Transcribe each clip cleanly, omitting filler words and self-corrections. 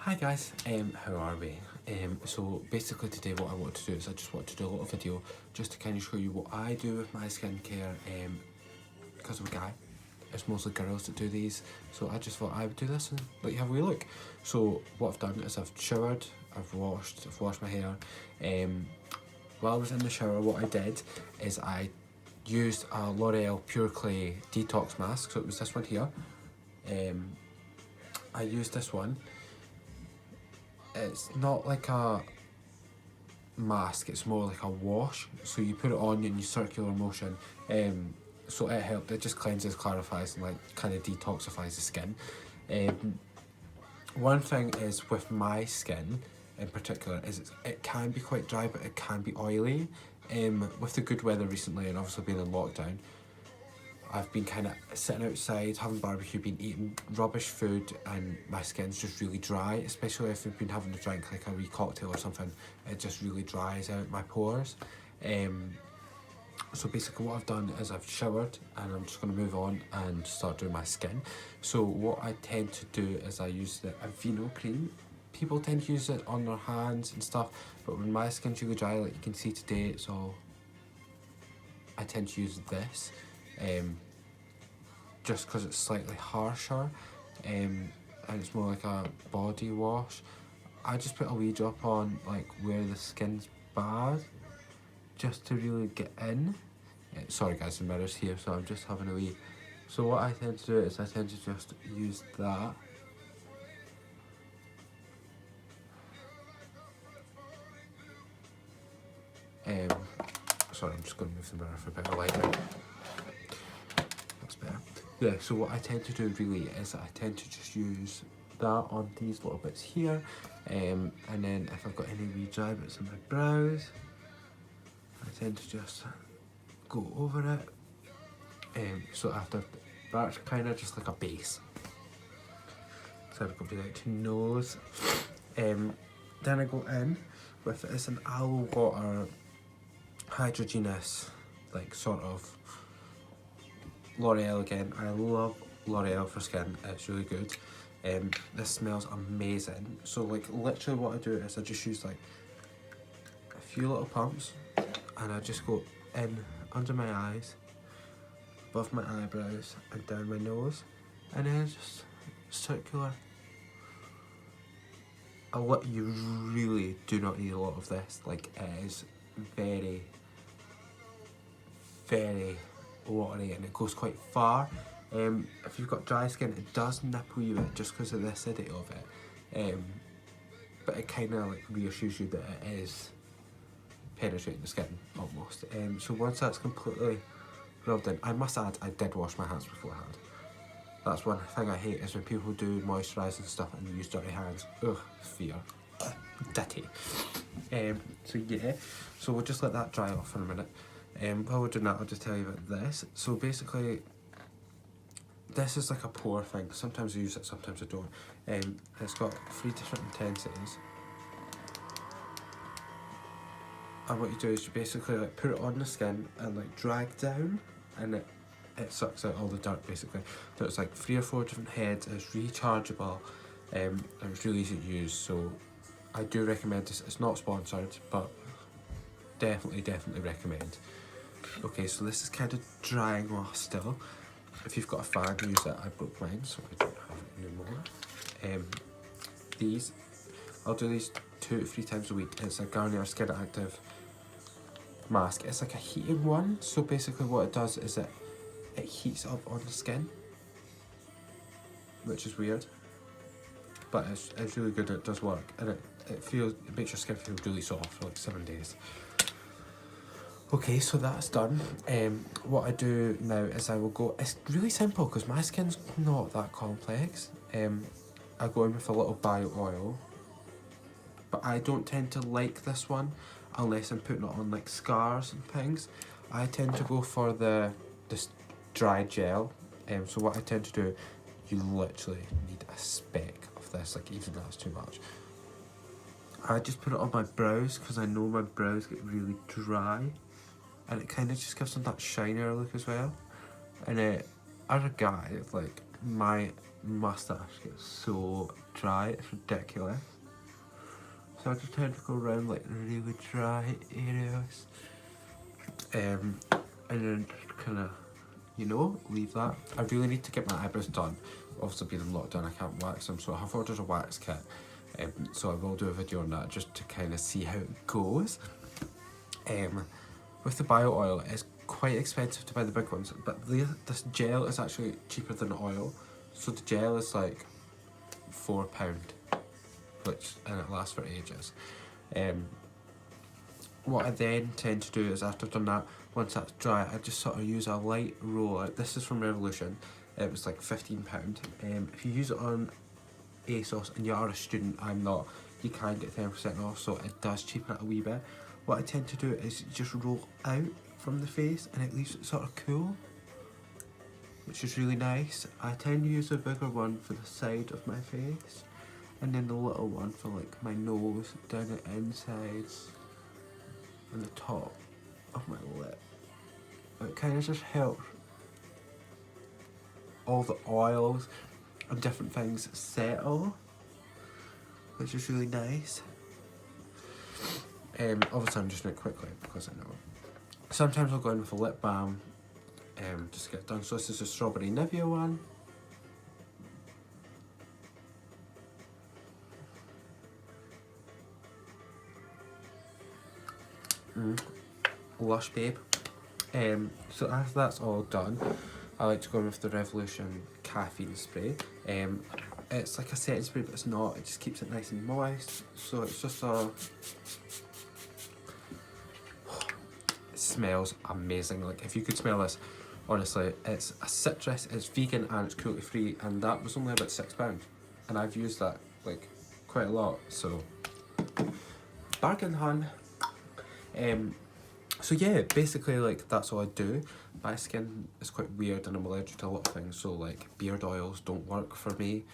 Hi guys, how are we? So basically today what I want to do is I just want to do a little video just to kind of show you what I do with my skincare because I'm a guy. It's mostly girls that do these, so I just thought I would do this and let you have a wee look. So what I've done is I've showered, I've washed my hair. While I was in the shower, what I did is I used a L'Oreal Pure Clay Detox Mask, so it was this one here. I used this one. It's not like a mask, it's more like a wash, so you put it on in your circular motion, so it helped, it just cleanses, clarifies and like kind of detoxifies the skin. One thing is with my skin in particular is it can be quite dry, but it can be oily. With the good weather recently and obviously being in lockdown, I've been kind of sitting outside, having barbecue, been eating rubbish food, and my skin's just really dry, especially if I've been having a drink like a wee cocktail or something. It just really dries out my pores. So basically what I've done is I've showered and I'm just going to move on and start doing my skin. So what I tend to do is I use the Aveeno cream. People tend to use it on their hands and stuff, but when my skin's really dry, like you can see today, it's all... I tend to use this. Just because it's slightly harsher, and it's more like a body wash. I just put a wee drop on like where the skin's bad, just to really get in. Sorry guys, the mirror's here, so I'm just having a wee. So what I tend to do is I tend to just use that. Sorry, I'm just going to move the mirror for a better lighting. That's better. Yeah, so what I tend to do really is I tend to just use that on these little bits here, and then if I've got any wee dry bits in my brows, I tend to just go over it. So after that's kind of just like a base. So I've got to to nose. Then I go in with it's an aloe water hydrogenous, like sort of L'Oreal again. I love L'Oreal for skin, it's really good. This smells amazing. So like literally what I do is I just use like a few little pumps and I just go in under my eyes, above my eyebrows and down my nose, and then just circular. You really do not need a lot of this, like it is very watery and it goes quite far. If you've got dry skin, it does nipple you it just because of the acidity of it, but it kind of like reassures you that it is penetrating the skin almost. So once that's completely rubbed in, I must add I did wash my hands beforehand. That's one thing I hate, is when people do moisturising stuff and use dirty hands. Ugh, fear. Dirty. So yeah, so we'll just let that dry off for a minute. While we're doing that, I'll just tell you about this. So basically, this is like a pore thing. Sometimes I use it, sometimes I don't. It's got 3 different intensities. And what you do is you basically like put it on the skin and like drag down, and it sucks out all the dirt basically. So it's like 3 or 4 different heads. It's rechargeable, and it's really easy to use. So I do recommend this. It's not sponsored, but definitely recommend. Okay, so this is kind of drying off still. If you've got a fan, use it. I broke mine, so I don't have it anymore. These, I'll do these 2 to 3 times a week. It's a Garnier Skin Active mask. It's like a heated one, so basically what it does is it heats up on the skin, which is weird, but it's really good. It does work, and it makes your skin feel really soft for like 7 days. Okay, so that's done. What I do now is I will go, it's really simple because my skin's not that complex. I go in with a little bio oil, but I don't tend to like this one unless I'm putting it on like scars and things. I tend to go for this dry gel. So what I tend to do, you literally need a speck of this, like even that's too much. I just put it on my brows because I know my brows get really dry, and it kind of just gives them that shinier look as well. And as a guy, like my moustache gets so dry, it's ridiculous. So I just tend to go around like really dry areas. And then just kind of, you know, leave that. I really need to get my eyebrows done. Obviously being in lockdown I can't wax them, so I have ordered a wax kit. So I will do a video on that just to kind of see how it goes. With the bio oil, it's quite expensive to buy the big ones, but this gel is actually cheaper than the oil. So the gel is like £4, and it lasts for ages. What I then tend to do is after I've done that, once that's dry, I just sort of use a light roller. This is from Revolution. It was like £15. If you use it on ASOS and you are a student, I'm not, you can get 10% off, so it does cheapen it a wee bit. What I tend to do is just roll out from the face and it leaves it sort of cool, which is really nice. I tend to use a bigger one for the side of my face, and then the little one for like my nose, down the insides and the top of my lip. It kind of just helps all the oils and different things settle, which is really nice. Obviously I'm just doing it quickly because I know. Sometimes I'll go in with a lip balm just to get it done. So this is a strawberry Nivea one. Lush Babe. So after that's all done, I like to go in with the Revolution caffeine spray. It's like a setting spray, but it's not. It just keeps it nice and moist. So it's just a... It smells amazing. Like if you could smell this, honestly, it's a citrus, it's vegan and it's cruelty free, and that was only about £6. And I've used that like quite a lot, so bargain, hun. So yeah, basically like that's all I do. My skin is quite weird and I'm allergic to a lot of things, so like beard oils don't work for me,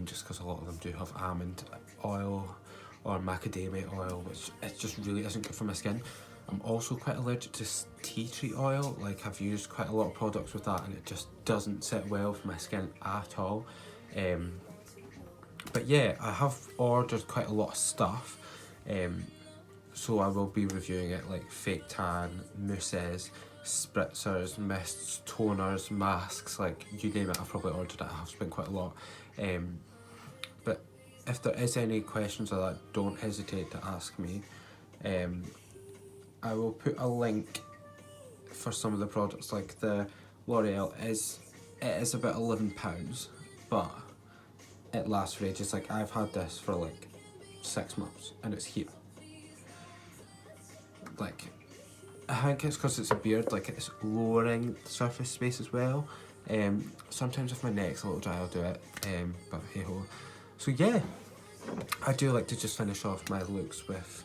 just because a lot of them do have almond oil or macadamia oil, which it just really isn't good for my skin. I'm also quite allergic to tea tree oil. Like I've used quite a lot of products with that and it just doesn't sit well for my skin at all. But yeah, I have ordered quite a lot of stuff. So I will be reviewing it, like fake tan, mousses, spritzers, mists, toners, masks, like you name it, I've probably ordered it. I have spent quite a lot. But if there is any questions or that, don't hesitate to ask me. I will put a link for some of the products, like the L'Oreal it is about £11, but it lasts for ages. Like I've had this for like 6 months and it's here. Like, I think it's because it's a beard, like it's lowering the surface space as well. Sometimes if my neck's a little dry I'll do it, but hey ho. So yeah, I do like to just finish off my looks with